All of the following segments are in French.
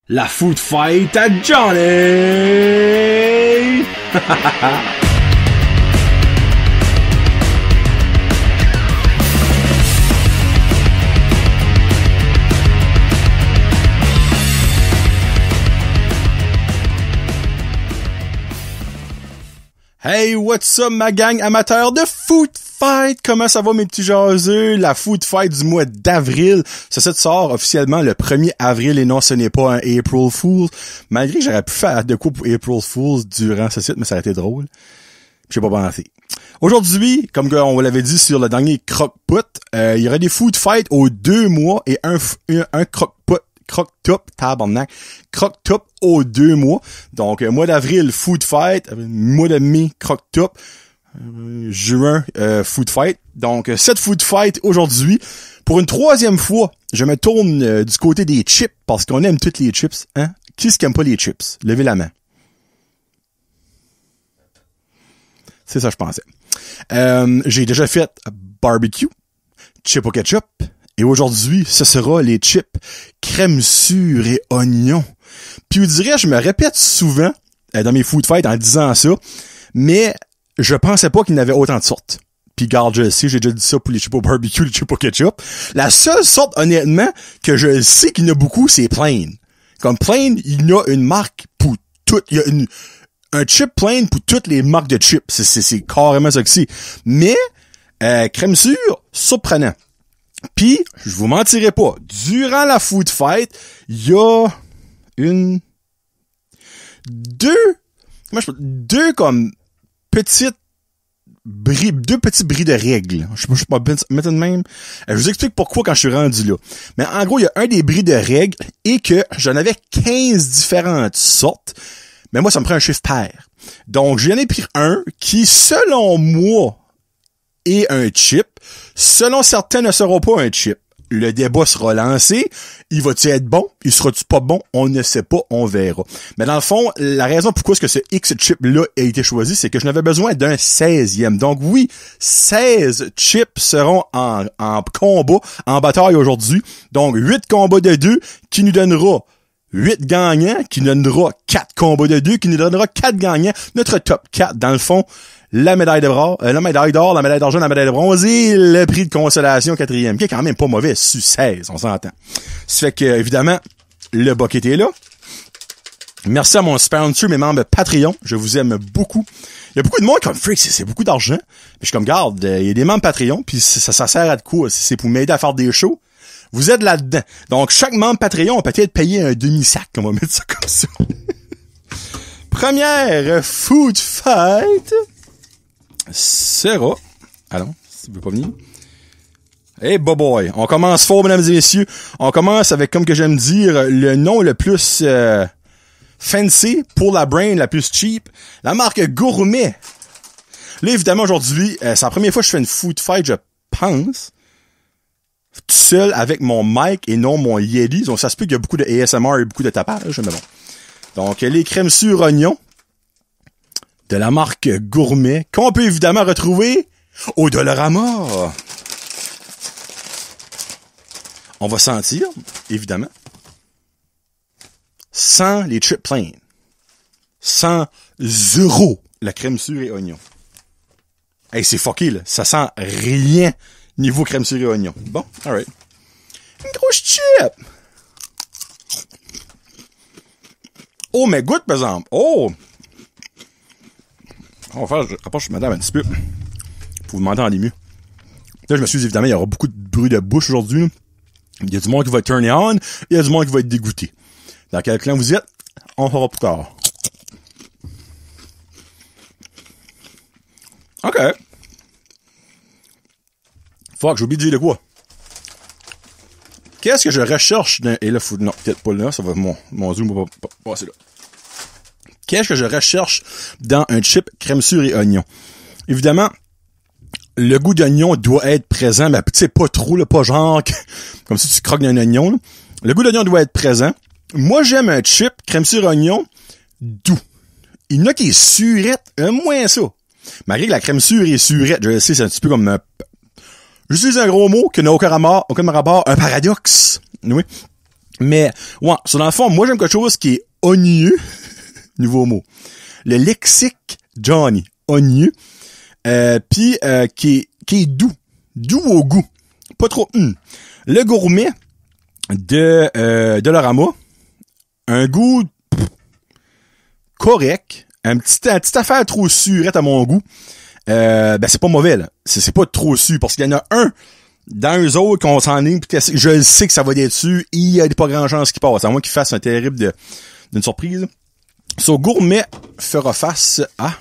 La food fight à Johnny! Hey, what's up ma gang amateur de food fight? Comment ça va mes petits jaseux? La food fight du mois d'avril. Ça sort officiellement le 1er avril et non, ce n'est pas un April Fool's. Malgré que j'aurais pu faire de quoi pour April Fool's durant ce site, mais ça a été drôle. J'ai pas pensé. Aujourd'hui, comme on vous l'avait dit sur le dernier croque-pot, il y aura des food fights aux 2 mois et un croque-pot. Croque-top, tabarnak. Croque-top aux 2 mois. Donc, mois d'avril, food fight. Mois de mai, croque-top. Juin, food fight. Donc, cette food fight aujourd'hui. Pour une 3e fois, je me tourne du côté des chips parce qu'on aime toutes les chips. Hein? Qui est-ce qui aime pas les chips? Levez la main. C'est ça, je pensais. J'ai déjà fait barbecue, chip au ketchup. Et aujourd'hui, ce sera les chips crème sûre et oignon. Puis vous direz, je me répète souvent dans mes food fights en disant ça, mais je pensais pas qu'il y en avait autant de sortes. Puis garde, je sais, j'ai déjà dit ça pour les chips au barbecue, les chips au ketchup. La seule sorte, honnêtement, que je sais qu'il y en a beaucoup, c'est Plain. Comme Plain, il y a une marque pour toutes. Il y a un chip Plain pour toutes les marques de chips. C'est carrément ça que c'est. Mais crème sûre, surprenant. Puis, je vous mentirai pas, durant la food fight, il y a deux comme deux petits bris de règles. Je sais pas mettre de même. Je vous explique pourquoi quand je suis rendu là. Mais en gros, il y a un des bris de règles et que j'en avais 15 différentes sortes. Mais moi, ça me prend un chiffre pair. Donc, j'en ai pris un qui, selon moi, est un chip. Selon certains, ne sera pas un chip. Le débat sera lancé. Il va-tu être bon? Il sera-tu pas bon? On ne sait pas, on verra. Mais dans le fond, la raison pourquoi est-ce que ce X-chip-là a été choisi, c'est que je n'avais besoin d'un 16e. Donc oui, 16 chips seront en combat, en bataille aujourd'hui. Donc 8 combats de 2 qui nous donnera 8 gagnants, qui nous donnera 4 combats de 2, qui nous donnera 4 gagnants. Notre top 4, dans le fond, la médaille d'or, la médaille d'argent, la médaille de bronze et le prix de consolation 4e, qui est quand même pas mauvais, sur 16, on s'entend. Ça fait que, évidemment, le bucket est là. Merci à mon sponsor, mes membres Patreon. Je vous aime beaucoup. Il y a beaucoup de monde comme freak, c'est beaucoup d'argent. Puis je suis comme, garde, il y a des membres Patreon, puis ça sert à de quoi? C'est pour m'aider à faire des shows. Vous êtes là-dedans. Donc, chaque membre Patreon a peut-être payé un demi-sac, on va mettre ça comme ça. Première food fight sera... Ah non, ça veut pas venir. Hey, boy. On commence fort, mesdames et messieurs. On commence avec, comme que j'aime dire, le nom le plus fancy pour la brain, la plus cheap. La marque Gourmet. Là, évidemment, aujourd'hui, c'est la première fois que je fais une food fight, je pense. Tout seul avec mon mic et non mon Yeti. Donc, ça se peut qu'il y a beaucoup de ASMR et beaucoup de tapage, mais bon. Donc, les crèmes sûres oignons de la marque Gourmet, qu'on peut évidemment retrouver au Dollarama. On va sentir, évidemment, sans les chips Plain. 100 € la crème sûre et oignon. Hey, c'est fucké, là. Ça sent rien niveau crème sûre et oignon. Bon, alright. Une grosse chip! Oh, mais goûte, par exemple. Oh! On va faire, je rapproche madame un petit peu. Pour vous m'entendre mieux. Là, je me suis dit, évidemment, il y aura beaucoup de bruit de bouche aujourd'hui. Il y a du monde qui va être turné on, il y a du monde qui va être dégoûté. Dans quel clan vous êtes? On fera plus tard. OK. Fuck, j'ai oublié de dire de quoi. Qu'est-ce que je recherche dans... Et là, non, peut-être pas là, ça va... Mon zoom va pas passer là. Qu'est-ce que je recherche dans un chip crème sûre et oignon? Évidemment, le goût d'oignon doit être présent, mais tu sais, pas trop, là, pas genre comme si tu croques d'un oignon. Là. Le goût d'oignon doit être présent. Moi, j'aime un chip crème sûre et oignon doux. Il y en a qui est surette, moins ça. Malgré que la crème sûre est surette, je sais, c'est un petit peu comme... J'utilise un gros mot qui n'a aucun rapport, un paradoxe. Oui. Mais, ouais, dans le fond, moi, j'aime quelque chose qui est oigneux. Nouveau mot. Le lexique Johnny. Oigneux. Puis qui est doux. Doux au goût. Pas trop. Le gourmet de Dollarama. Un goût correct. Un petite affaire trop surette à mon goût. C'est pas mauvais, là. C'est pas trop sûr. Parce qu'il y en a un dans eux autres qu'on s'enligne. Je sais que ça va être dessus. Il y a pas grand chance qui passe. À moins qu'il fasse un terrible d'une surprise. Gourmet fera face à...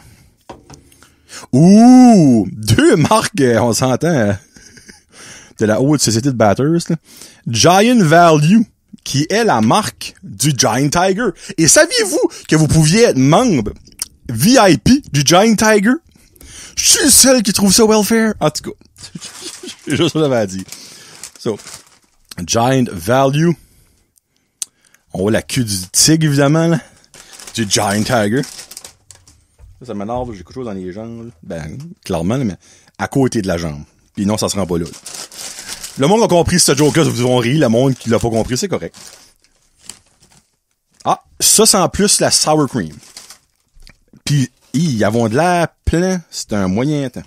Ouh! 2 marques, on s'entend, de la haute société de batters, là. Giant Value, qui est la marque du Giant Tiger. Et saviez-vous que vous pouviez être membre VIP du Giant Tiger? Je suis le seul qui trouve ça welfare. En tout cas, c'est juste ce que j'avais à dire. Giant Value. On voit la queue du tigre, évidemment, là. Du Giant Tiger. Ça m'énerve, j'ai quelque chose dans les jambes. Ben, clairement, mais à côté de la jambe. Puis non, ça se rend pas là. Le monde a compris ce joke-là, vous vont rire. Le monde qui l'a pas compris, c'est correct. Ah, ça, c'est en plus la sour cream. Puis, ils avons de l'air plein. C'est un moyen temps.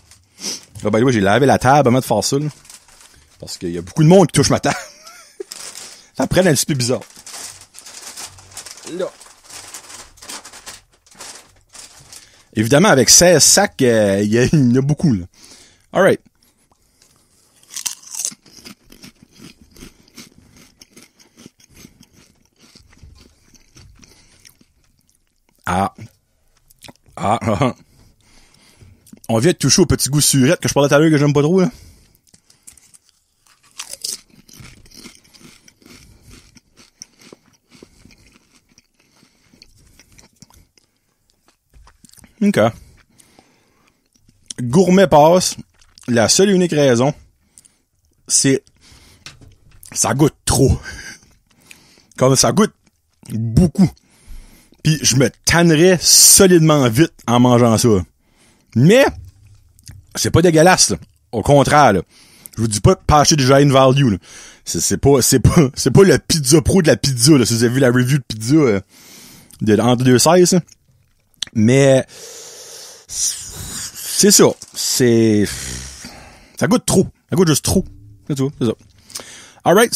Là, ben, j'ai lavé la table avant de faire ça, là. Parce qu'il y a beaucoup de monde qui touche ma table. Ça prend un petit peu bizarre. Là. Évidemment, avec 16 sacs, il y en a beaucoup, là. Alright. On vient de toucher au petit goût surette que je parlais tout à l'heure que j'aime pas trop, là. OK. Gourmet passe. La seule et unique raison, c'est... ça goûte trop. Comme ça goûte beaucoup. Puis je me tannerais solidement vite en mangeant ça. Mais, c'est pas dégueulasse, là. Au contraire, là. Je vous dis pas de pas acheter du Giant Value, là. C'est pas le pizza pro de la pizza, là. Si vous avez vu la review de pizza, entre 2,16, là. Mais c'est ça. Ça goûte trop. Ça goûte juste trop. C'est tout. C'est ça. Alright,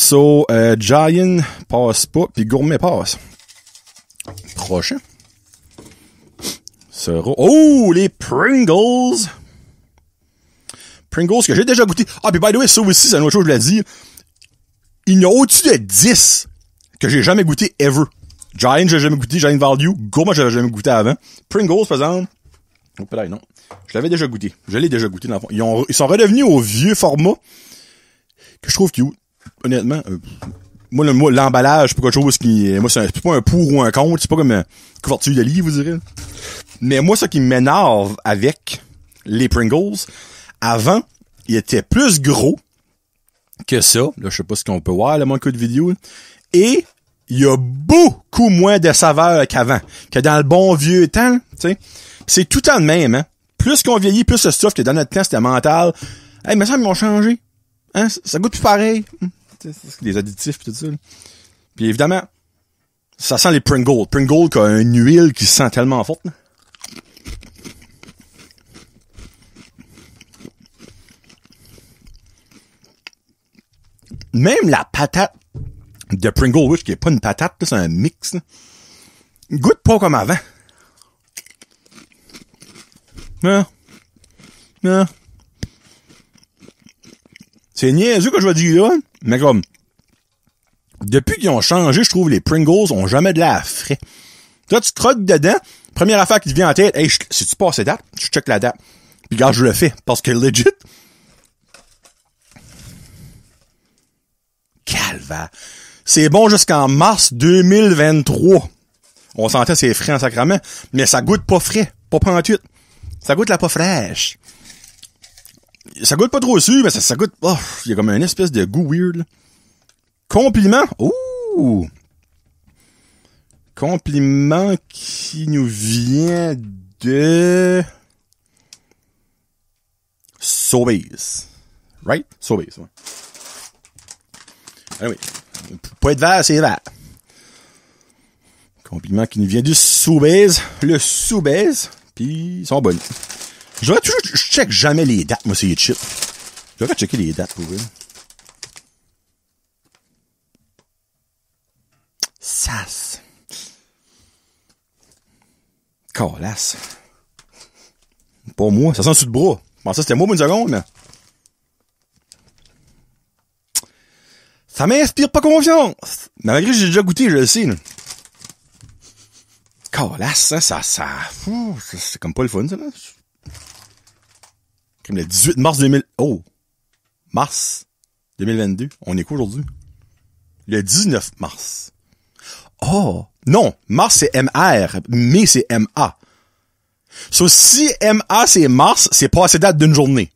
Giant passe pas, puis Gourmet passe. Prochain. Sera... Oh, les Pringles! Pringles que j'ai déjà goûté. Ah, puis by the way, ça aussi, c'est une autre chose que je voulais dire. Il y en a au-dessus de 10 que j'ai jamais goûté ever. Giant, j'ai jamais goûté. Giant Value. Gourmet, j'avais jamais goûté avant. Pringles, par exemple. Oh, peut-être non. Je l'avais déjà goûté. Je l'ai déjà goûté dans le fond. Ils sont redevenus au vieux format. Que je trouve cute. Honnêtement. Moi, l'emballage, c'est pas quelque chose qui... Moi, c'est pas un pour ou un contre. C'est pas comme une couverture de livre, vous direz. Mais moi, ça qui m'énerve avec les Pringles, avant, ils étaient plus gros que ça. Là, je sais pas ce qu'on peut voir, là, mon code vidéo. Là. Et il y a beaucoup moins de saveur qu'avant. Que dans le bon vieux temps, tu sais. C'est tout le temps le même, hein. Plus qu'on vieillit, plus ce stuff que dans notre temps, c'était mental. Hey, mais ça, ils m'ont changé. Hein, ça goûte plus pareil. Les additifs pis tout ça. Là. Puis évidemment, ça sent les Pringles. Pringles qui a une huile qui se sent tellement forte. Là. Même la patate de Pringles, which qui est pas une patate, là, c'est un mix. Là. Goûte pas comme avant. Non. Non. C'est niaiseux que je vais dire là, mais comme, depuis qu'ils ont changé, je trouve les Pringles ont jamais de l'air frais. Toi, tu croques dedans, première affaire qui te vient en tête, hey, si tu passes date, je check la date. Puis regarde, je le fais, parce que legit, calvaire. C'est bon jusqu'en mars 2023. On s'entend, c'est frais en sacrament, mais ça goûte pas frais, pas pantuite. Ça goûte la pas fraîche. Ça goûte pas trop sûr, mais ça goûte... Oh, il y a comme une espèce de goût weird. Là. Compliment. Ouh! Compliment qui nous vient de... Sobeys. Right? Sobeys, ouais. Anyway, Pas être vert, c'est vert. Compliment qui nous vient du Soubise. Le Soubise. Puis ils sont bonnes. Je check jamais les dates, moi, c'est les chips. Je devrais checker les dates pour eux. Sas. Colasse. Pas moi, ça sent sous le bras. Bon, ça c'était moi pour une seconde, mais. Ça m'inspire pas confiance. Malgré que j'ai déjà goûté, je le sais. Là. Colasse, hein, c'est comme pas le fun, ça, là. Comme le 18 mars 2000. Oh! Mars 2022. On est quoi aujourd'hui? Le 19 mars. Oh! Non! Mars, c'est MR. Mai, c'est MA. So, si MA, c'est mars, c'est pas assez date d'une journée.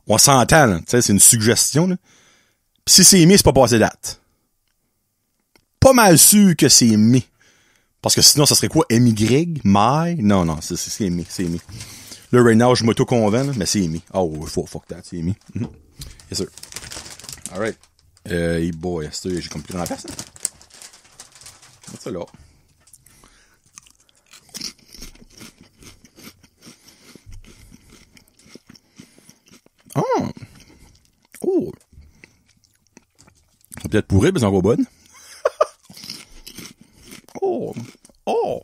On s'entend, là. Tu sais, c'est une suggestion, là. Pis si c'est mai, c'est pas passé date. Pas mal sûr que c'est mai. Parce que sinon, ça serait quoi? MY? Mai? Non, c'est mai, c'est mai. Là, right now, je m'auto-convainc, mais c'est mai. Oh, fuck that, c'est mai. Yes, sir. Alright. Hey boy, j'ai compliqué dans la face, hein? What's ça, là? Ah! Oh! C'est peut-être pourri, mais c'est encore bonne. Oh! Oh!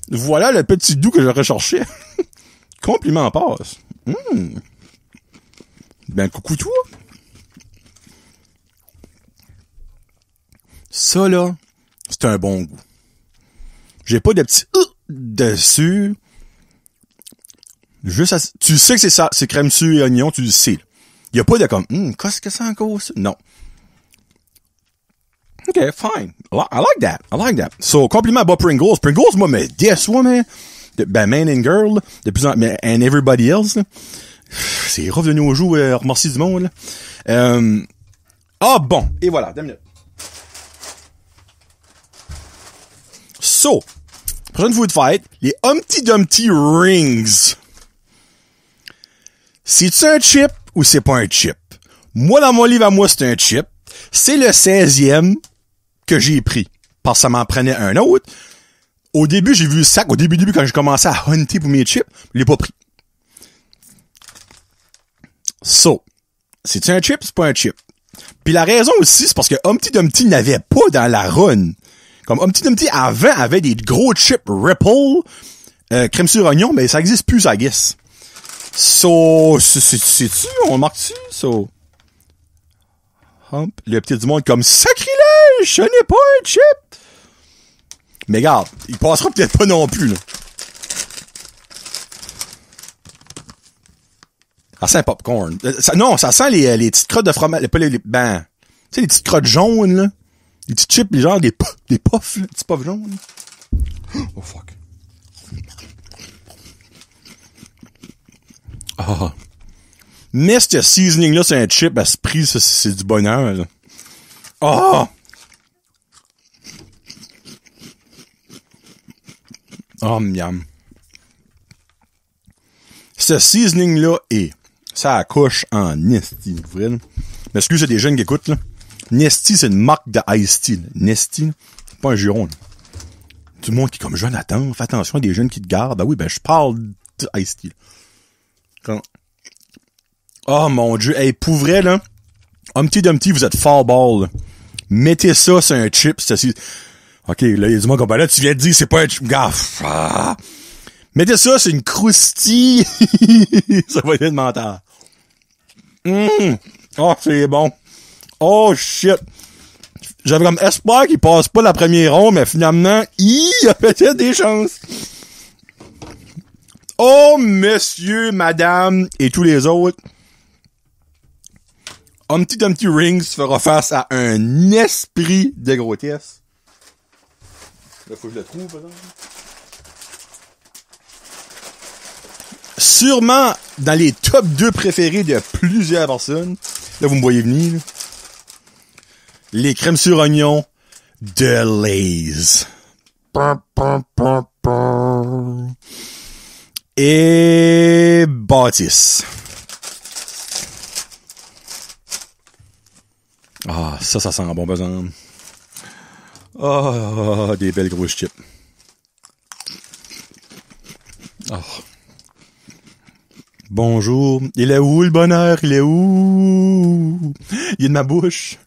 Voilà le petit doux que je recherchais. Compliment en passe. Ben, coucou toi. Ça, là, c'est un bon goût. J'ai pas de petit dessus. Juste tu sais que c'est ça, c'est crème sucre et oignon, tu le sais. Il y a pas de comme, qu'est-ce que c'est encore ça? Non. OK, fine. I like that. So, compliment à Bob Pringles. Pringles, moi, me déçoit, mais, ben, man and girl, de plus en plus, and everybody else, là. C'est revenu au jour, remercie du monde, là. Bon. Et voilà, 2 minutes. So, prochaine fois de fête, les Humpty Dumpty Rings. C'est-tu un chip ou c'est pas un chip? Moi, dans mon livre à moi, c'est un chip. C'est le 16e que j'ai pris. Parce que ça m'en prenait un autre. Au début, j'ai vu le sac. Au début, quand j'ai commencé à hunter pour mes chips, je l'ai pas pris. So, c'est-tu un chip ou c'est pas un chip? Puis la raison aussi, c'est parce que Humpty Dumpty n'avait pas dans la run. Comme Humpty Dumpty avant avait des gros chips Ripple, crème sur oignon, mais ça existe plus, I guess. So, c'est-tu? On le marque-tu? So, Hump, le petit du monde comme sacrilège, ce n'est pas un chip. Mais regarde, il passera peut-être pas non plus, là. Ça sent popcorn. Ça sent les petites crottes de fromage, pas ben, tu sais, les petites crottes jaunes, là. Les petits chips, les genre des puffs, là, des petits puffs jaunes. Là. Oh fuck. Ah. Mais ce seasoning-là, c'est un chip à ce prix, ça, c'est du bonheur, là. Ah! Oh, miam. Ce seasoning-là ça accouche en Nesty, vous voyez, là. Mais excusez, c'est des jeunes qui écoutent, là. Nesty, c'est une marque de Ice Tea, là. Nesty, là. C'est pas un juron, là. Tout le monde qui est comme Jonathan, fais attention à des jeunes qui te gardent. Ben oui, ben je parle de Ice Tea, là. Oh mon Dieu, hey, pour vrai, là, Humpty Dumpty, vous êtes fort ball, là. Mettez ça sur un chip, c'est OK, là, il y a du monde comme, ben là, tu viens de dire, c'est pas un chip, gaffe. Ah. Mettez ça, c'est une croustille. Ça va être mental. Oh, c'est bon. Oh, shit. J'avais comme espoir qu'il passe pas la première ronde, mais finalement, il a peut-être des chances. Oh, monsieur, madame, et tous les autres. Humpty Dumpty Rings fera face à un esprit de grossesse. Là, faut que je le trouve, par exemple. Sûrement dans les top 2 préférés de plusieurs personnes. Là, vous me voyez venir. Là. Les crèmes sur oignon de Lay's. Et Baptiste. Ah, ça sent bon, par exemple. Ah, des belles grosses chips. Ah. Bonjour. Il est où, le bonheur? Il est où? Il est de ma bouche.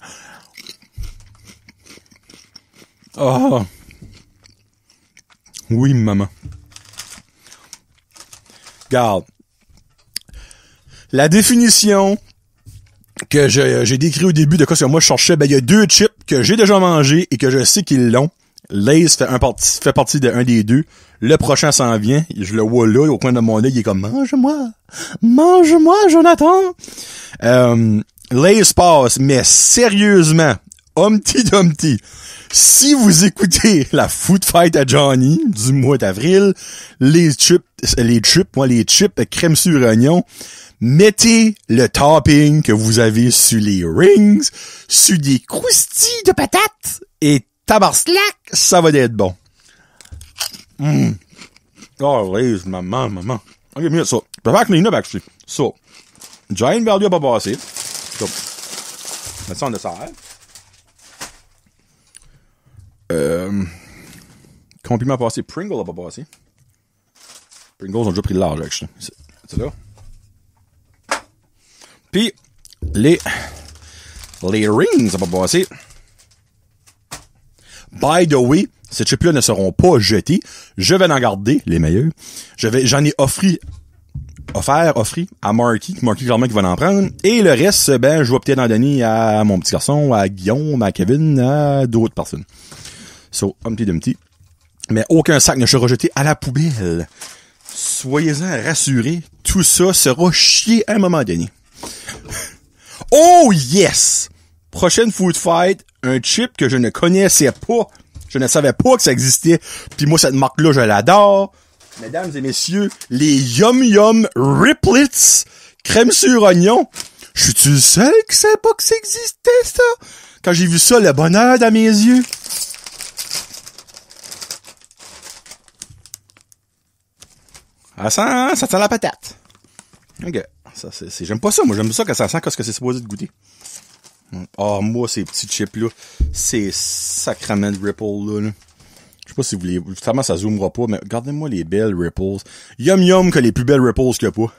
Ah. Oui, maman. Regarde. La définition que j'ai décrit au début de quoi que moi je cherchais, ben il y a 2 chips que j'ai déjà mangés et que je sais qu'ils l'ont. Lay's fait partie de un des 2. Le prochain s'en vient. Je le vois là, au coin de mon œil, il est comme mange-moi, Jonathan. Lay's passe, mais sérieusement, Humpty Dumpty. Si vous écoutez la Food Fight à Johnny du mois d'avril, les chips crème sur oignon, mettez le topping que vous avez sur les rings, sur des croustilles de patates et tabarslac, ça va être bon. Oh, Lay's, maman. Ok, mieux ça. Je peux faire clean up, actually. So, Giant Value a pas passé. So, mettre ça en dessert. Compliment passé. Pringle a pas passé. Pringles ont déjà pris le large, actually. C'est là. Puis, les rings a pas passé. By the way, ces chips-là ne seront pas jetés. Je vais en garder les meilleurs. J'en ai offert à Marky clairement qui va en prendre. Et le reste, ben, je vais peut-être en donner à mon petit garçon, à Guillaume, à Kevin, à d'autres personnes. So, Humpty Dumpty. Mais aucun sac ne sera jeté à la poubelle. Soyez-en rassurés, tout ça sera chié à un moment donné. Oh yes! Prochaine Food Fight, un chip que je ne connaissais pas. Je ne savais pas que ça existait. Puis moi, cette marque-là, je l'adore. Mesdames et messieurs, les Yum Yum Riplets crème sur oignon. Je suis-tu le seul qui savait pas que ça existait, ça? Quand j'ai vu ça, le bonheur dans mes yeux. Ça sent la patate. Ok. Ça, j'aime pas ça, moi. J'aime ça quand ça sent ce que c'est supposé de goûter. Ah, moi, ces petits chips-là, c'est sacrament de Ripple, là. Je sais pas si vous les... Évidemment, ça zoomera pas, mais regardez-moi les belles Ripples. Yum que les plus belles Ripples qu'il y a pas.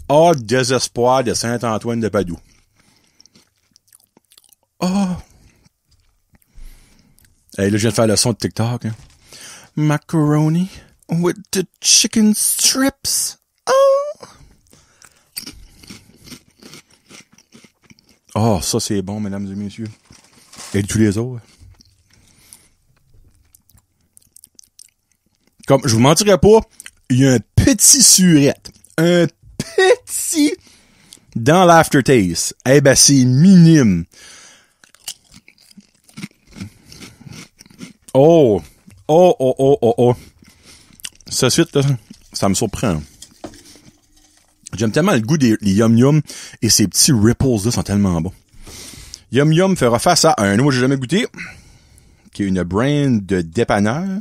Ah, désespoir de Saint-Antoine de Padoue. Ah. Hey, là, je viens de faire le son de TikTok, hein. Macaroni with the chicken strips. Oh! Oh, ça c'est bon, mesdames et messieurs. Et tous les autres. Comme, je vous mentirais pas, il y a un petit surette. Un petit dans l'aftertaste. Eh ben, c'est minime. Oh! Ça suite, là, ça me surprend. J'aime tellement le goût des Yum Yum et ces petits ripples là sont tellement bons. Yum Yum fera face à un autre que j'ai jamais goûté, qui est une brand de dépanneur,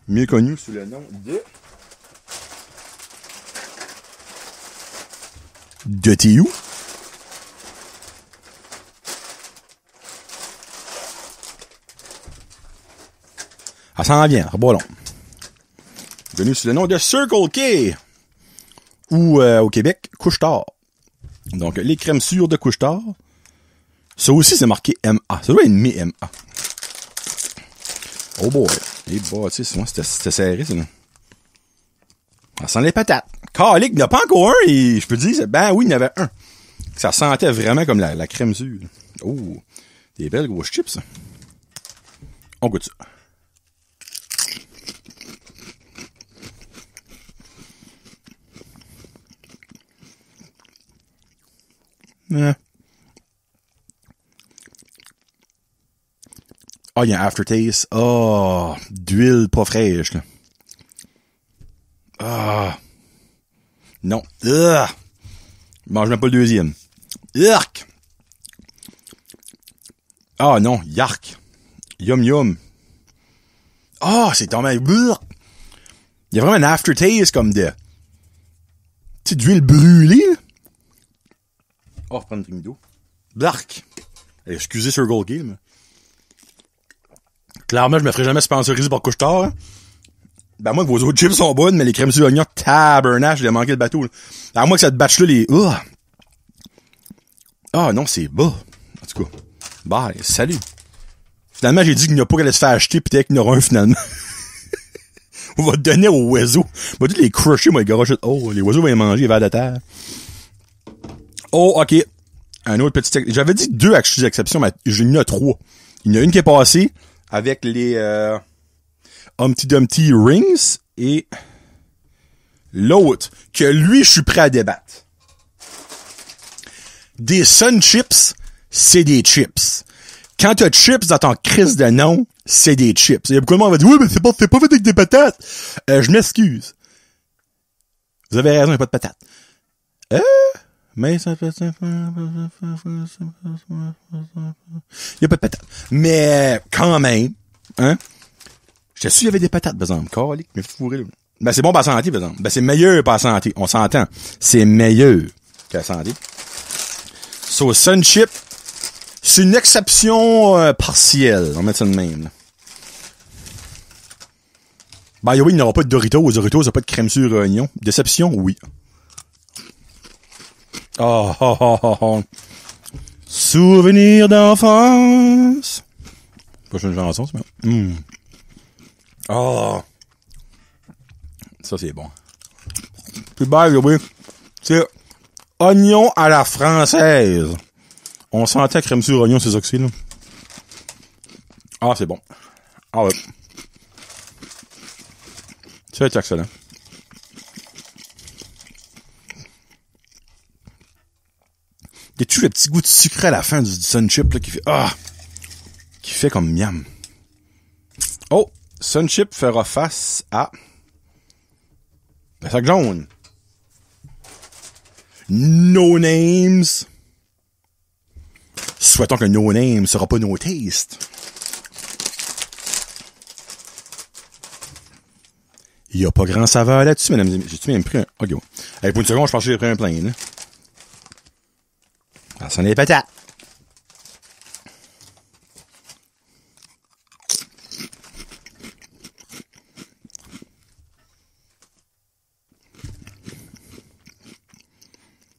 mieux connue sous le nom de Théo. Elle s'en vient, c'est pas long. Connu sous le nom de Circle K. Ou au Québec, Couche-Tard. Donc, les crèmes sûres de Couche-Tard. Ça aussi, c'est marqué MA. Ça doit être MA. Oh boy. Les bâtisses, moi, c'était serré, ça. Ça sent les patates. Calique, il n'y en a pas encore un, et je peux te dire, ben oui, il y en avait un. Ça sentait vraiment comme la crème sûre. Oh, des belles grosses chips, ça. On goûte ça. Ah, il y a un aftertaste. Oh, d'huile pas fraîche, là. Ah. Non. Mange même pas le deuxième. Yark. Ah non, yark. Yum. Ah, c'est tombé. Il y a vraiment un aftertaste comme de... Tu sais, d'huile brûlée. Oh, reprendre une drink d'eau. Blark! Excusez sur Gold Game. Clairement, je me ferai jamais sponsoriser par Couche-Tard. Hein. Ben, moi, que vos autres chips sont bonnes, mais les crèmes sur oignon, tabernache, j'ai manqué le bateau, là. À moi que cette batch-là, les... Ah, non, c'est bas. En tout cas. Bye, salut. Finalement, j'ai dit qu'il n'y a pas qu'elle allait se faire acheter, pis peut-être qu'il y en aura un, finalement. On va te donner aux oiseaux. On va tous les crusher, moi, les gars. Oh, les oiseaux vont les manger, les vers de terre. Oh, ok. Un autre petit... J'avais dit 2 exceptions, mais il y en a 3. Il y en a une qui est passée avec les Humpty Dumpty Rings et l'autre que lui, je suis prêt à débattre. Des Sun Chips, c'est des chips. Quand t'as chips dans ton crise de nom, c'est des chips. Il y a beaucoup de monde qui va dire, oui, mais c'est pas fait avec des patates. Je m'excuse. Vous avez raison, il n'y a pas de patates. Mais ça fait... Il y a pas de patates. Mais, quand même, hein? J'étais sûr qu'il y avait des patates, par exemple. Calique, mais fourré, là. Ben, c'est bon pour la santé, par exemple. Ben, c'est meilleur pour la santé. On s'entend. C'est meilleur que la santé. So, Sun Chip, c'est une exception partielle. On va mettre ça de même, là. Ben, oui, il n'y aura pas de Doritos. Doritos, il n'y a pas de crème sur oignon. Déception, oui. Oh. Souvenir d'enfance. Prochaine chanson, c'est bien. Oh. Ça, c'est bon. Puis oui. C'est oignon à la française. On sentait crème sur oignon, c'est ça que c'est, là. Ah, c'est bon. Ah ouais. C'est excellent. Il y a toujours le petit goût de sucre à la fin du Sun Chip, là, qui fait comme miam. Oh! Sun Chip fera face à le sac jaune. No Names. Souhaitons que No Names ne sera pas No Taste. Il n'y a pas grand saveur là-dessus, mesdames et messieurs. J'ai-tu même pris un... Ok, bon. Hey, pour une seconde, je pensais que j'ai pris un plein, là. Ah, ça en est des patates.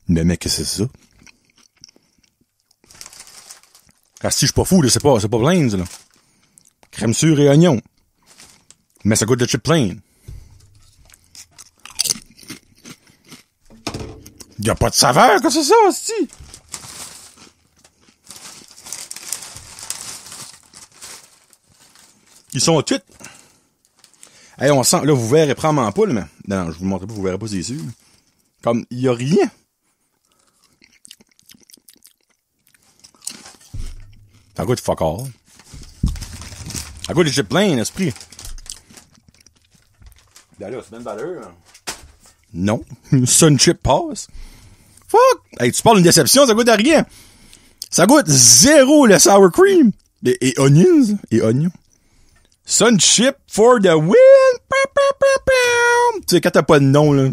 Mais mec, qu'est-ce que c'est ça? Ah, si je suis pas fou, là, c'est pas plain, là. Crème sûre et oignon. Mais ça goûte de chip plain. Y a pas de saveur, qu'est-ce que c'est ça, hostie? Ils sont toutes. Hey, on sent, là, vous verrez probablement pas, là, mais, non, je vous montre pas, vous verrez pas, c'est sûr. Comme, y a rien. Ça goûte fuck all. Ça goûte des chips plein, esprit. Ben là, c'est bien de valeur. Non. Sun Chip passe. Fuck! Hey, tu parles d'une déception, ça goûte à rien. Ça goûte 0 le sour cream. Et onions. Et oignons. Sun Chip for the win! Tu sais, quand t'as pas de nom, là.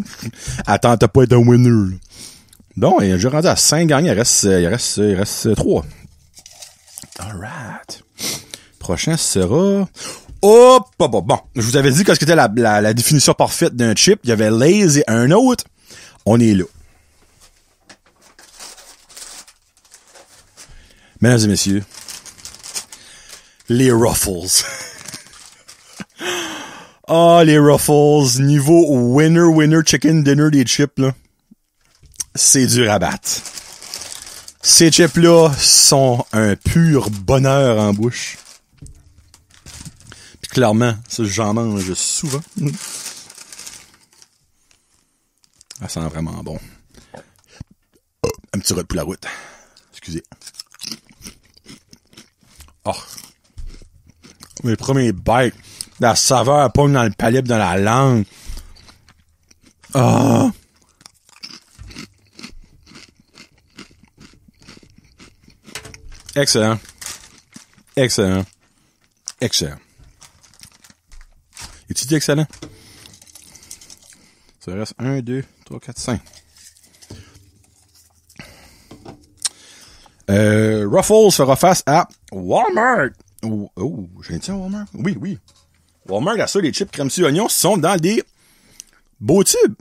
Attends, t'as pas été un winner, là. Bon, et j'ai rendu à 5 gagnants. Il reste 3. Alright. Prochain sera... Hop! Bon. Je vous avais dit qu'est-ce que était la définition parfaite d'un chip. Il y avait Lay's et un autre. On est là. Mesdames et messieurs, les Ruffles. Les Ruffles, niveau winner chicken dinner des chips, là. C'est dur à battre. Ces chips-là sont un pur bonheur en bouche. Puis clairement, ça, j'en mange souvent. Ça sent vraiment bon. Un petit rôti pour la route. Excusez. Oh. Mes premiers bites. La saveur pogne dans le palais, dans la langue. Ah. Excellent. Excellent. Excellent. Es-tu dit excellent? Ça reste 1, 2, 3, 4, 5. Ruffles fera face à Walmart. Oh, j'ai dit à Walmart? Oui. Walmart a ça, les chips crème sur oignon sont dans des beaux tubes.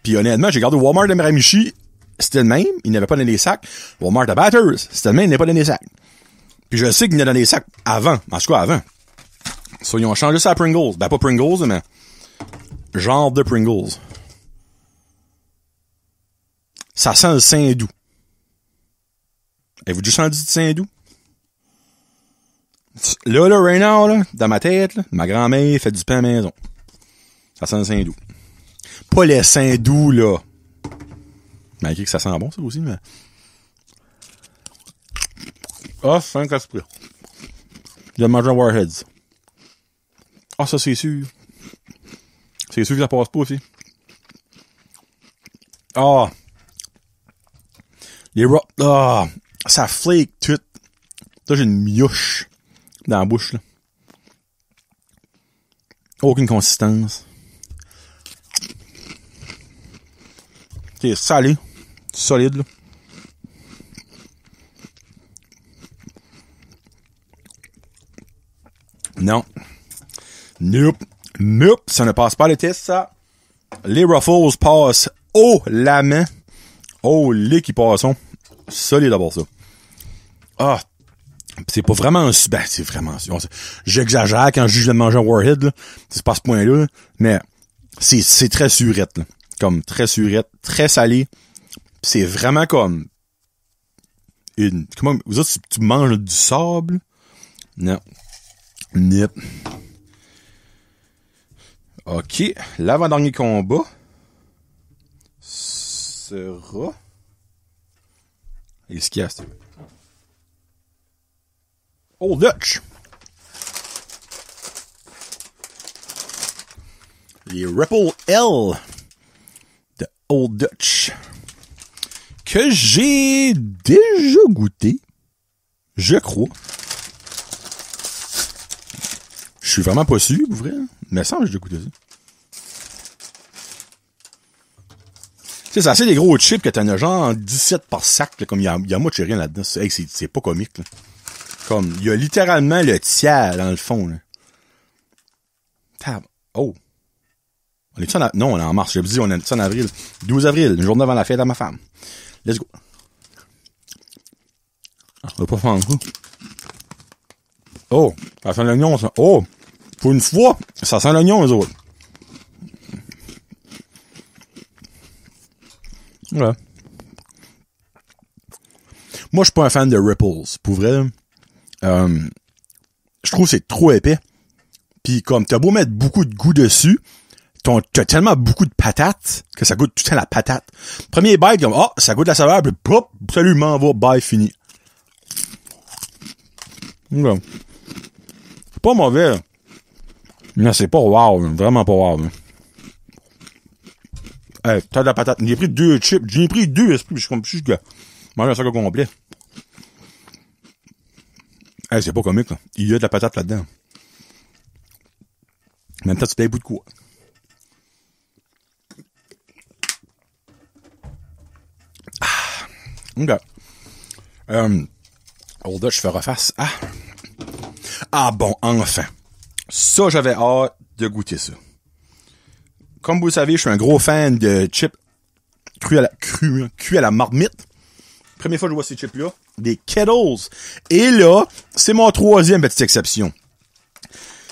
Puis honnêtement, j'ai gardé Walmart de Miramichi, c'était le même, il n'avait pas dans les sacs. Walmart de Batters, c'était le même, il n'avait pas dans les sacs. Puis je sais qu'il y en a dans les sacs avant, en tout cas avant. So, ils ont changé ça à Pringles. Ben, pas Pringles, mais genre de Pringles. Ça sent le Saint-Doux. Avez-vous déjà senti du Saint-Doux? Là, right now, là, dans ma tête, là, ma grand-mère fait du pain à la maison. Ça sent le Saint-Doux. Pas les Saint-Doux, là. Malgré que ça sent bon, ça aussi, mais... Ah, c'est un casse-prix. Je vais manger un Warheads. Ah, ça, c'est sûr. C'est sûr que ça passe pas aussi. Ah. Ça flake tout. Là, j'ai une mioche dans la bouche, là. Aucune consistance. C'est salé. Solide, là. Non. Nope. Ça ne passe pas le test, ça. Les Ruffles passent haut la main. Oh, les qui passent. Solide d'abord, ça. Ah. C'est pas vraiment... Ben, c'est vraiment... J'exagère quand je juge de manger un Warhead, là. C'est pas à ce point-là, là. Mais c'est très surette, là. Comme très surette, très salé. C'est vraiment comme... Comment... Vous autres, tu manges du sable? Non. Nip. OK. L'avant-dernier combat sera... Est-ce qu'il y a... Old Dutch. Les Ripple L de Old Dutch. Que j'ai déjà goûté. Je crois. Je suis vraiment pas sûr, pour vrai. Mais ça, j'ai déjà goûté ça. Tu sais, c'est assez des gros chips que t'en as genre 17 par sac, là, comme il y a moi, j'ai rien là-dedans. C'est pas comique, là. Comme, il y a littéralement le tiers dans le fond, là. Oh. On est-tu non, on est en mars. J'ai dit, on est en avril. 12 avril, une journée avant la fête à ma femme. Let's go. On va pas faire ça. Oh, ça sent l'oignon, ça. Oh, pour une fois, ça sent l'oignon, eux autres. Ouais. Moi, je suis pas un fan de Ripples. Pour vrai, je trouve que c'est trop épais. Puis comme, t'as beau mettre beaucoup de goût dessus, t'as tellement beaucoup de patates que ça goûte tout le temps la patate. Premier bite, comme, ça goûte la saveur, puis pop, salut, m'en va, bye, fini. Ouais. C'est pas mauvais. Mais c'est pas wow, vraiment pas wow. Hey, t'as de la patate. J'ai pris 2 chips. J'ai pris 2 esprits. Je suis comme, je mange un sac au complet. Hey, c'est pas comique, là. Il y a de la patate là-dedans. En même temps, tu payes bout de quoi. OK. Old Dutch fera face à... Ah bon, enfin. Ça, j'avais hâte de goûter ça. Comme vous le savez, je suis un gros fan de chips cuits à la marmite. Première fois que je vois ces chips-là. Des Kettles. Et là, c'est mon troisième petite exception.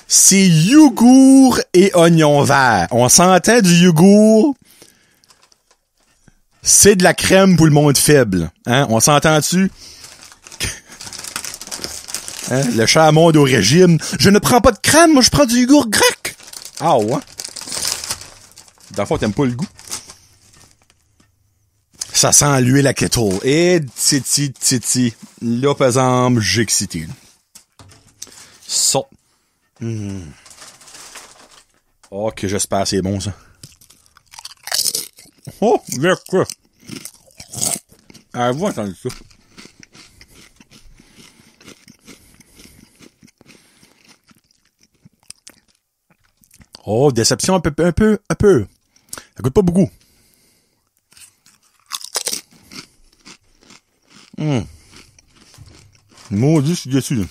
C'est yogourt et oignon vert. On s'entend du yogourt. C'est de la crème pour le monde faible. Hein? On s'entend-tu? Hein? Le cher monde au régime. Je ne prends pas de crème, moi je prends du yogourt grec. Ah ouais? Dans le fond, t'aimes pas le goût? Ça sent l'huile à Kettle. Et titi. Là, par exemple, j'ai excité. Ça. Oh, que j'espère c'est bon, ça. Oh, là, quoi? Ah, vous entendez ça? Oh, déception un peu. Ça goûte pas beaucoup. Maudit, je suis déçu, là.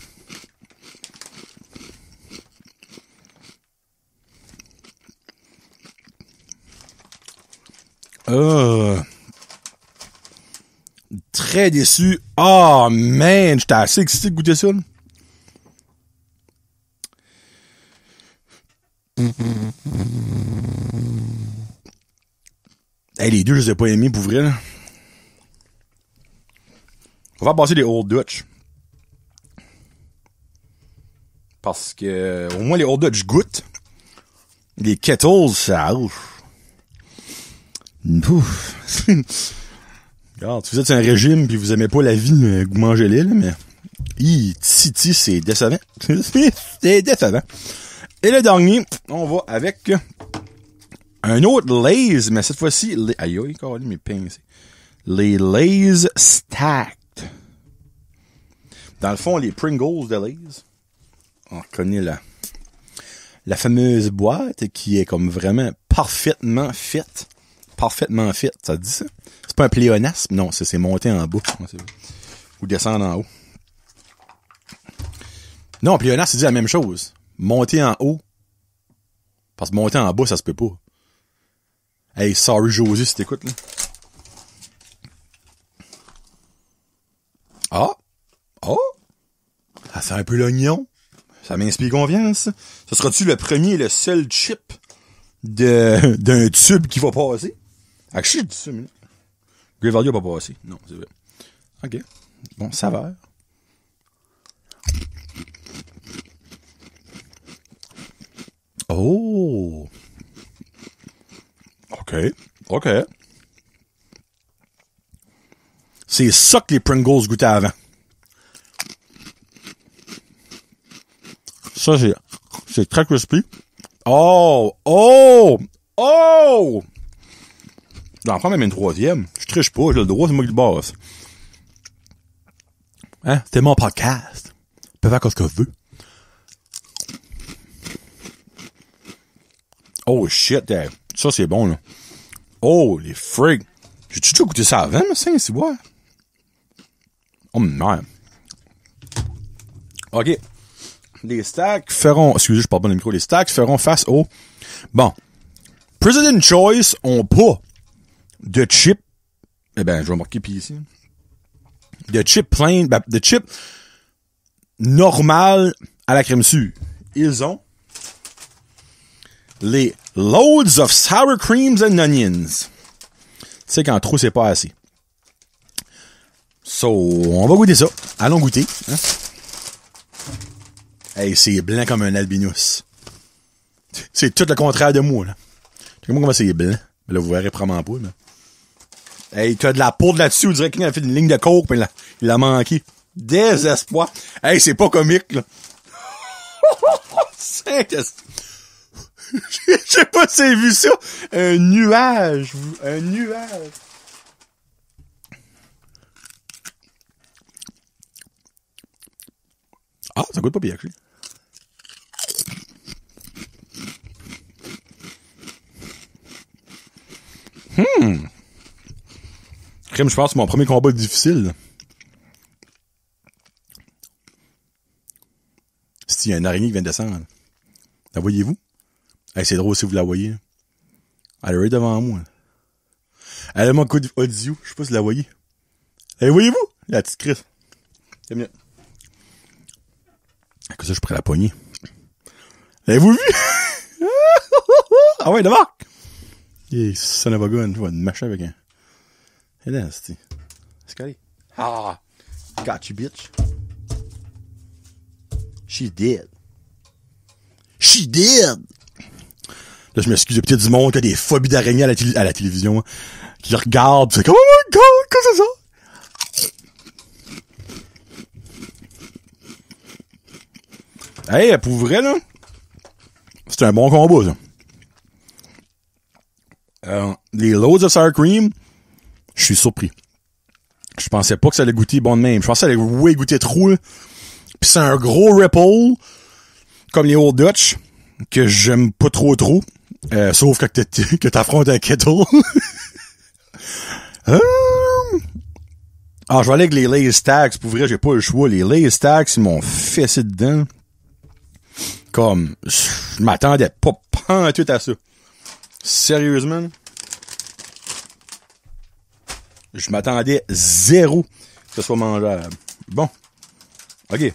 Très déçu. Oh, man, j'étais assez excité de goûter ça, là. Hey, les deux, je les ai pas aimés, pour vrai, là. On va passer les Old Dutch. Parce que, au moins, les Old Dutch goûtent. Les Kettles, ça, ouf. Regarde, si vous êtes sur un régime pis vous aimez pas la vie, vous mangez-les, là, mais... Titi, c'est décevant. C'est décevant. Et le dernier, on va avec un autre Lay's, mais cette fois-ci, aïe, aïe, aïe, mes pinces. Les Lay's Stacked. Dans le fond, les Pringles de Lay's. On connaît la fameuse boîte qui est comme vraiment parfaitement faite. Parfaitement faite, ça te dit ça? C'est pas un pléonasme, non, c'est monter en bas. Ou descendre en haut. Non, pléonasme, c'est dit la même chose. Monter en haut. Parce que monter en bas, ça se peut pas. Hey, sorry José si t'écoutes, là. Ah! Oh! Ça sent un peu l'oignon. Ça m'inspire confiance. Ce sera-tu le premier et le seul chip d'un tube qui va passer? Ah, je dis ça, mais Great Value va pas passer. Non, c'est vrai. OK. Bon, saveur. Oh! OK. OK. C'est ça que les Pringles goûtaient avant. Ça, c'est très crispy. Oh! Oh! Oh! J'en prends même une troisième. Je triche pas, j'ai le droit, c'est moi qui le bosse. Hein? C'était mon podcast. Tu peux faire ce que tu veux. Oh shit, ça c'est bon, là. Oh, les frigs. J'ai-tu déjà goûté ça avant, mais c'est bon. Oh, merde. OK. Les stacks feront... Excusez, je parle pas dans le micro. Les stacks feront face au... Bon. President Choice ont pas de chip... Eh ben, je vais marquer puis ici. De chip plain... Ben, de chip normal à la crème sûre. Ils ont les Loads of Sour Creams and Onions. Tu sais qu'en trop, c'est pas assez. So, on va goûter ça. Allons goûter. Hein? Hey, c'est blanc comme un albinos. C'est tout le contraire de moi, là. Comment c'est blanc? Mais là, vous verrez probablement pas, là. Hey, tu as de la poudre là-dessus, on dirait qu'il a fait une ligne de coke, pis il a manqué. Désespoir. Hey, c'est pas comique, là. Je sais pas si vous avez vu ça. Un nuage. Un nuage. Ah, ça goûte pas bien, actually. Crème, je pense que c'est mon premier combat difficile. Il y a une araignée qui vient de descendre. La voyez-vous? Hey, c'est drôle si vous la voyez. Elle est devant moi. Elle a mon code audio. Je sais pas si vous la voyez. Hey, voyez-vous? La petite Chris. C'est mieux. Comme ça, je pourrais la pogner. Avez-vous vu? Ah ouais, d'abord! Yeah, son of a gun. Je vais me mâcher avec un... Et là, c'est calé. Ah! Got you, bitch. She did. She did! Là, je m'excuse, peut-être du monde qui a des phobies d'araignée à la télévision, hein, qui regardent, c'est comme, oh my god, qu'est-ce que c'est ça? Hey, pour vrai, là, c'est un bon combat, ça. Les Loads of Sour Cream, je suis surpris. Je pensais pas que ça allait goûter bon de même. Je pensais que ça allait goûter trop, là. Pis c'est un gros ripple, comme les Old Dutch, que j'aime pas trop. Sauf que t'affrontes un kettle. Ah, je vais aller avec les Lay's Tags. Pour vrai, j'ai pas le choix. Les Lay's Tags, ils m'ont fessé dedans. Comme, je m'attendais pas pantoute à ça. Sérieusement. Je m'attendais zéro que ce soit mangeable. Bon. OK.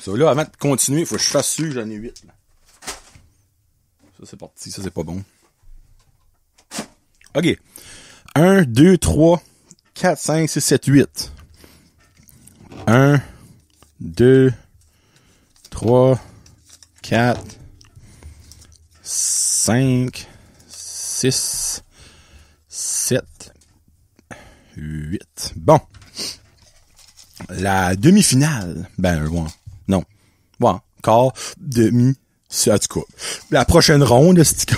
Ça, là, avant de continuer, il faut que je fasse sûr que j'en ai 8. Là. Ça, c'est parti. Ça, c'est pas bon. OK. 1, 2, 3, 4, 5, 6, 7, 8. 1, 2, 3, 4, 5, 6, 7, 8. Bon. La demi-finale. Ben, ouais. Non. Ouais. Quart, demi, c'est en tout cas. La prochaine ronde, c'est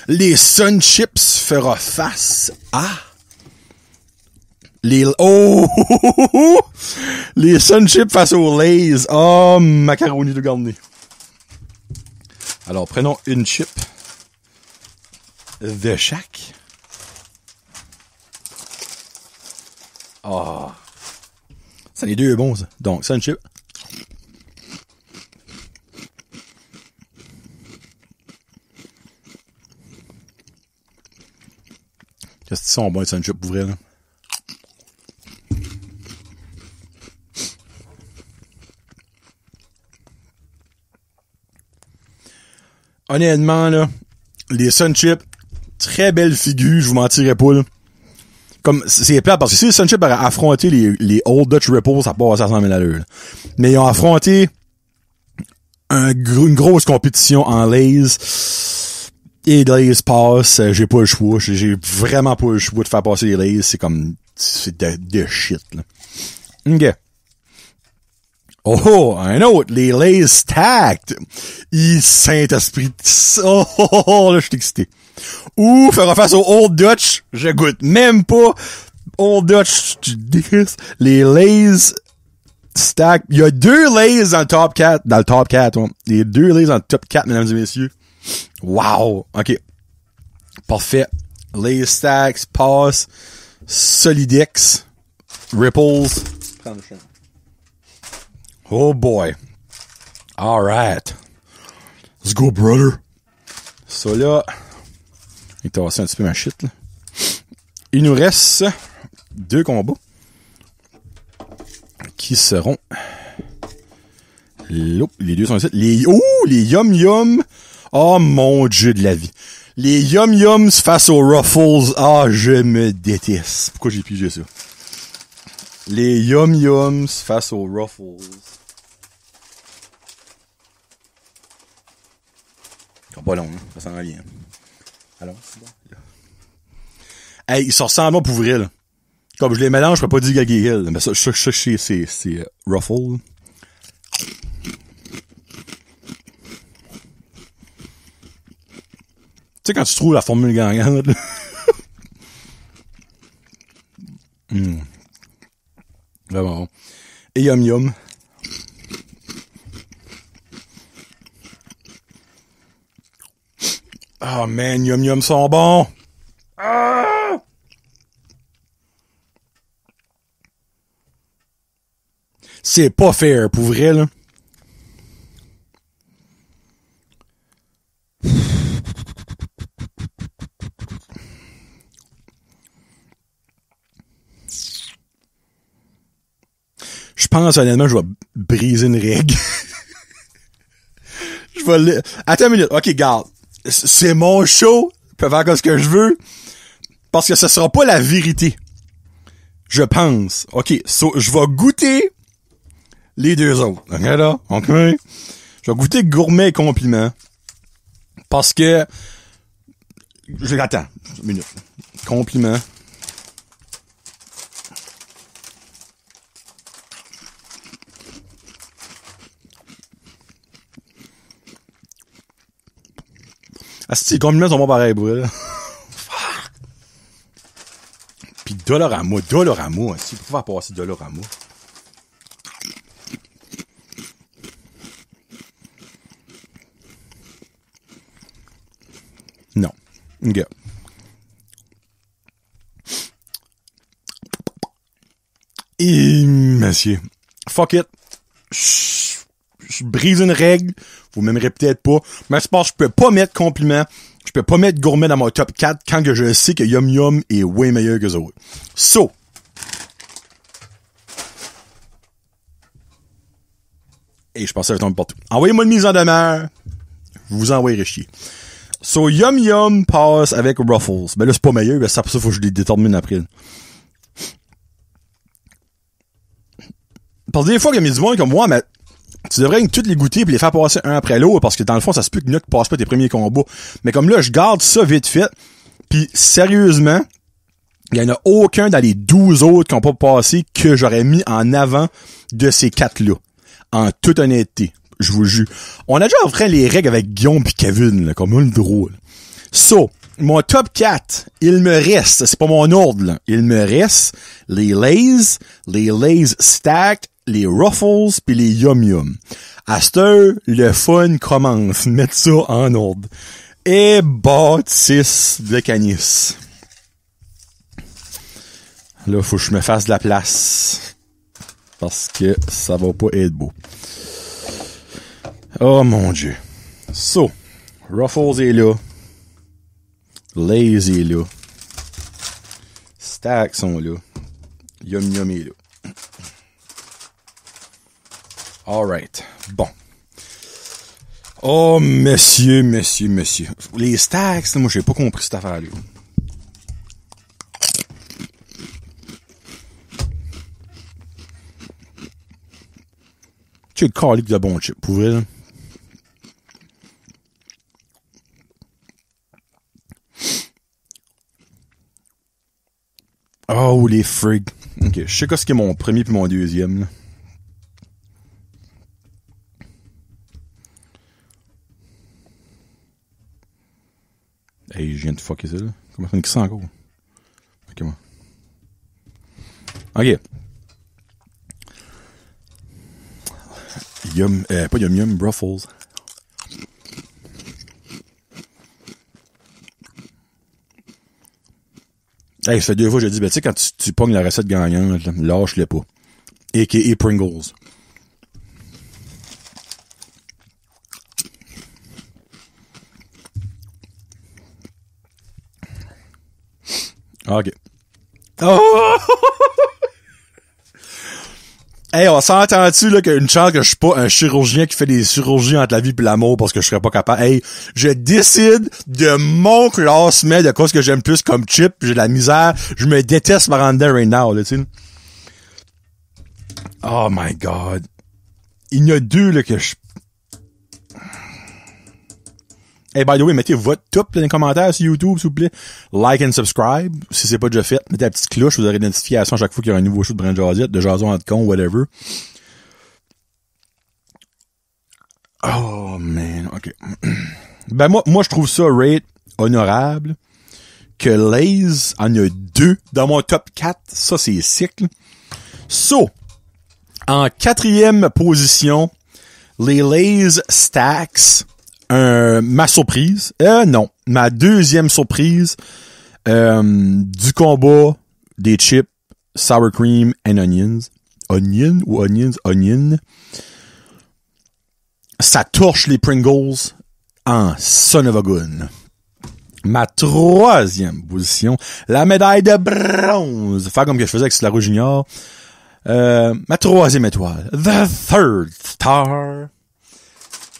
les Sun Chips fera face à les les Sun Chips face aux Lay's. Oh, macaroni de garni. Alors, prenons une chip de chaque. Oh. Ça, les deux est bon, ça. Donc, Sun Chip. Qu'est-ce qu'ils sont bons, les Sun Chips, pour vrai, là? Honnêtement, là, les Sun Chips, très belle figure, je vous mentirais pas, là. Comme, c'est plat, parce que si les Sun Chips avaient affronté les Old Dutch Ripples, ça passe à 100 000 à l'heure. Mais ils ont affronté une grosse compétition en Lay's. Et Lay's passe, j'ai pas le choix. J'ai vraiment pas le choix de faire passer les Lay's. C'est comme, c'est de shit, là. OK. Oh, un autre, les Lay's Stacked. Saint-Esprit. Oh, là, je suis excité. Ou faire face au Old Dutch, je goûte même pas. Old Dutch, les Lay's Stacked. Il y a 2 Lay's dans le top 4. Dans le top 4, ouais. Il y a 2 Lay's dans le top 4, mesdames et messieurs. Wow. OK. Parfait. Lay's Stacked, passe. Solidex. Ripples. Oh boy. Alright. Let's go, brother. Ça là. Il t'a tassé un petit peu ma shit, là. Il nous reste 2 combats. Qui seront. Les 2 sont ici. Les Yum Yum. Oh mon Dieu de la vie. Les Yum Yums face aux Ruffles. Ah, je me déteste. Pourquoi j'ai pigé ça? Les Yum Yums face aux Ruffles. C'est pas long, hein? Ça s'en vient. Alors, c'est bon. Hey, ils sont ressemblants pour vrai, là. Comme je les mélange, je peux pas dire Gaggy Hill. Mais ça, c'est Ruffle. Tu sais, quand tu trouves la formule gagnante, là. Vraiment bon. Et Yum Yum. Oh man, Yum Yum sont bons. Ah! C'est pas fair, pour vrai, là. Je pense, honnêtement, je vais briser une règle. Attends une minute. OK, garde. C'est mon show. Je peux faire ce que je veux. Parce que ce sera pas la vérité. Je pense. OK, je vais goûter les 2 autres. OK, là? OK? Je vais goûter gourmet et compliment. Parce que... Attends. Une minute. Compliment. Ah, si, les compliments sont pas pareils, bro. Pis Dollarama, si, pourquoi faire passer Dollarama? Non. OK. messieurs. Fuck it. Je brise une règle. Vous m'aimerez peut-être pas. Mais je pense que je peux pas mettre compliment. Je peux pas mettre gourmet dans mon top 4 quand que je sais que Yum Yum est way meilleur que eux autres. So. Et je pense que ça va tomber partout. Envoyez-moi une mise en demeure. Je vous envoyerai chier. So, Yum Yum passe avec Ruffles. Ben là, c'est pas meilleur. Ben ça, pour ça, faut que je les détermine après. Parce que des fois, il y a du monde comme moi, mais tu devrais toutes les goûter puis les faire passer un après l'autre parce que dans le fond, ça se peut que tu passes pas tes premiers combats. Mais comme là, je garde ça vite fait. Puis sérieusement, il y en a aucun dans les 12 autres qui ont pas passé que j'aurais mis en avant de ces 4-là. En toute honnêteté. Je vous jure. On a déjà fait les règles avec Guillaume pis Kevin, là, comme un drôle. So, mon top 4, il me reste, c'est pas mon ordre, là. Il me reste les Lay's Stacked, les Ruffles pis les Yum Yum. À cette heure, le fun commence. Mettre ça en ordre. Et bâtisse de canis. Là, faut que je me fasse de la place. Parce que ça va pas être beau. Oh mon Dieu. So, Ruffles est là. Lay's est là. Stacks sont là. Yum Yum est là. Alright. Bon. Oh, monsieur. Les Stacks, moi, j'ai pas compris cette affaire-là. Tu es le calique de bon chip, pour vrai, là. Oh, les frigs. Ok, je sais quoi ce qui est mon premier puis mon deuxième, là. Hey, je viens de fucker ça, là. Comment ça ça encore? Ok, moi. Ok. Pas Yum Yum, Ruffles. Hey, ça fait 2 fois que j'ai dit, ben, tu sais, quand tu pognes la recette gagnante, là, lâche-le pas. A.K.A. Pringles. Ok. Oh! Hey, on s'entend-tu, là, qu'une chance que je suis pas un chirurgien qui fait des chirurgies entre la vie et l'amour parce que je serais pas capable. Hey, je décide de mon classement de quoi ce que j'aime plus comme chip, j'ai de la misère, je me déteste par en dedans right now, là, tu sais. Oh my god. Il y en a 2, là, que je... Hey, by the way, mettez votre top dans les commentaires sur YouTube, s'il vous plaît. Like and subscribe, si c'est pas déjà fait. Mettez la petite cloche, vous aurez une notification à chaque fois qu'il y aura un nouveau show de Brand Jazette, de Jason entre con, whatever. Oh, man, ok. Ben, moi, je trouve ça rate honorable. Que Lay's en a 2 dans mon top 4. Ça, c'est sick, là. So, en 4e position, les Lay's Stacks. Ma surprise. Non. Ma 2e surprise du combat des chips sour cream and onions. Onion ou onions? Onion. Ça torche les Pringles en son of a gun. Ma 3e position, la médaille de bronze. Faire comme que je faisais avec Slaro Junior. Ma 3e étoile. The third star.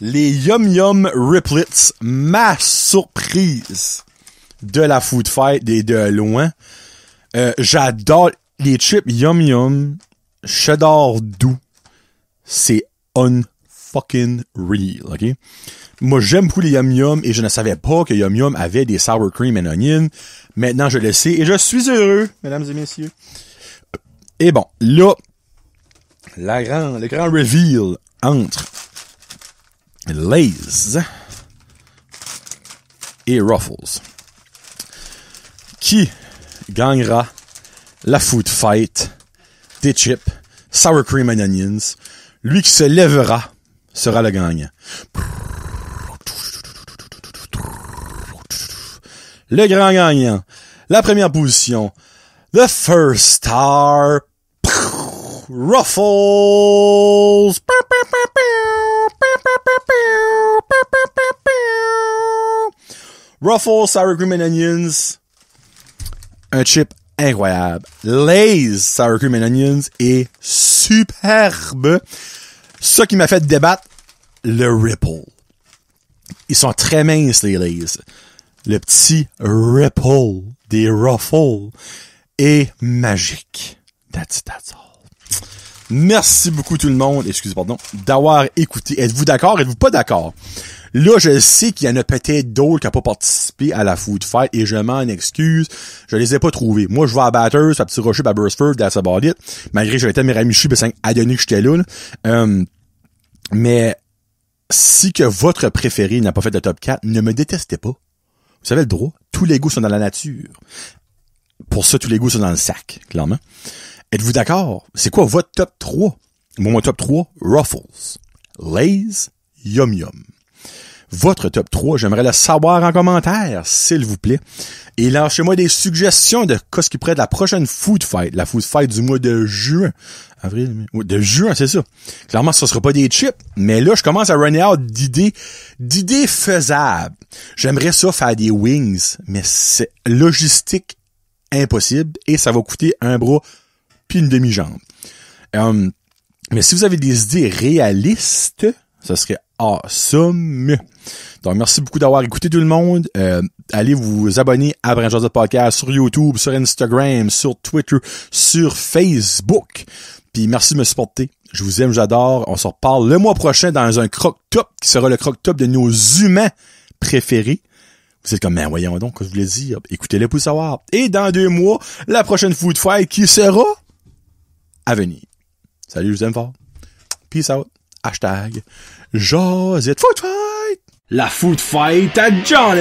Les Yum Yum Riplets, ma surprise de la food fight et de loin. J'adore les chips Yum Yum, cheddar doux. C'est unfucking real, ok? Moi, j'aime beaucoup les Yum Yum et je ne savais pas que Yum Yum avait des sour cream and onion. Maintenant, je le sais et je suis heureux, mesdames et messieurs. Et bon, là, le grand reveal entre Lay's et Ruffles. Qui gagnera la food fight des chips sour cream and onions? Lui qui se lèvera sera le gagnant. Le grand gagnant. La première position. The first star. Ruffles! Ruffles Sour Cream and Onions. Un chip incroyable. Lay's Sour Cream and Onions est superbe. Ça qui m'a fait débattre, le Ripple. Ils sont très minces, les Lay's. Le petit Ripple des Ruffles est magique. That's all. Merci beaucoup tout le monde, d'avoir écouté. Êtes-vous d'accord? Êtes-vous pas d'accord? Là, je sais qu'il y en a peut-être d'autres qui n'ont pas participé à la Food Fight et je m'en excuse. Je les ai pas trouvés. Moi, je vais à Batters, à Petit Rocher, à Burstford, that's about it. Malgré que j'avais été à Miramichi, à donner que j'étais là. Mais si que votre préféré n'a pas fait de top 4, ne me détestez pas. Vous savez le droit. Tous les goûts sont dans la nature. Pour ça, tous les goûts sont dans le sac, clairement. Êtes-vous d'accord? C'est quoi votre top 3? Mon top 3, Ruffles, Lay's, Yum Yum. Votre top 3, j'aimerais le savoir en commentaire, s'il vous plaît. Et lâchez-moi des suggestions de ce qui pourrait être la prochaine Food Fight. La Food Fight du mois de juin. Avril, mai. Oui, de juin, c'est ça. Clairement, ce sera pas des chips. Mais là, je commence à runner out d'idées faisables. J'aimerais ça faire des wings, mais c'est logistique impossible et ça va coûter un bras puis une demi-jambe. Mais si vous avez des idées réalistes, ça serait awesome. Donc, merci beaucoup d'avoir écouté tout le monde. Allez vous abonner à Brand Joseph Podcast sur YouTube, sur Instagram, sur Twitter, sur Facebook. Puis merci de me supporter. Je vous aime, j'adore. On se reparle le mois prochain dans un croque-top qui sera le croque-top de nos humains préférés. Vous êtes comme, mais voyons donc, que je voulais dire. Écoutez-le pour savoir. Et dans 2 mois, la prochaine Food Fight qui sera à venir. Salut, je vous aime fort. Peace out. Hashtag Josette Food Fight. La Food Fight à Johnny.